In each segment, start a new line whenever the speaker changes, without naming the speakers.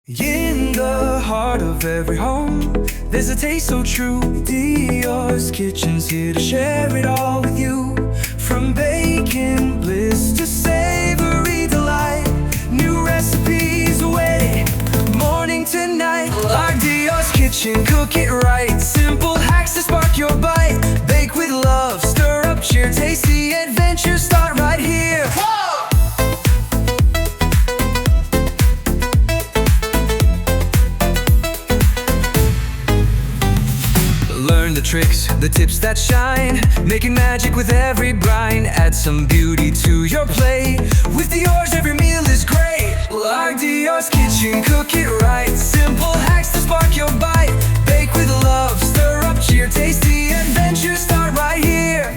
In the heart of every home, there's a taste so true. Dior's Kitchen's here to share it all with you. From baking bliss to savory delight, new recipes await, morning to night. Our Dior's Kitchen, cook it right. Simple hacks to spark your bite. Bake with love, stir up cheer. Tasty adventures start right here. Learn the tricks, the tips that shine, making magic with every brine. Add some beauty to your plate. With Dior's, every meal is great. Our Dior's Kitchen, cook it right. Simple hacks to spark your bite. Bake with love, stir up cheer. Tasty adventures start right here.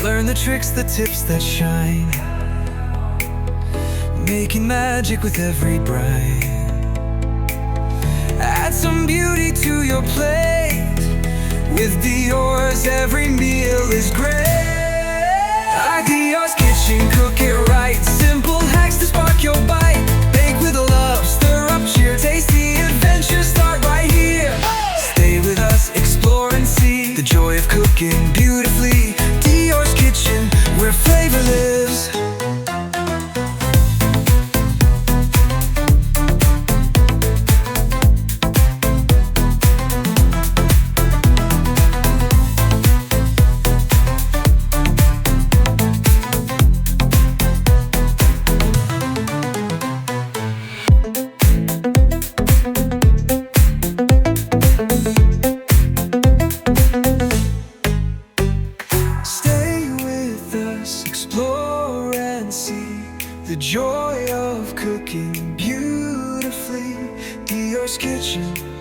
Learn the tricks, the tips that shine, making magic with every brine. Add some beauty to your plate. With Dior's, every meal is great. Our Dior's Kitchen, cook it right. Simple hacks to spark your bite. Bake with love, stir up cheer. Tasty adventures start right here. Stay with us, explore and see the joy of cooking beautifully. Dior's Kitchen, where flavor lives. Explore and see the joy of cooking beautifully. Dior's Kitchen.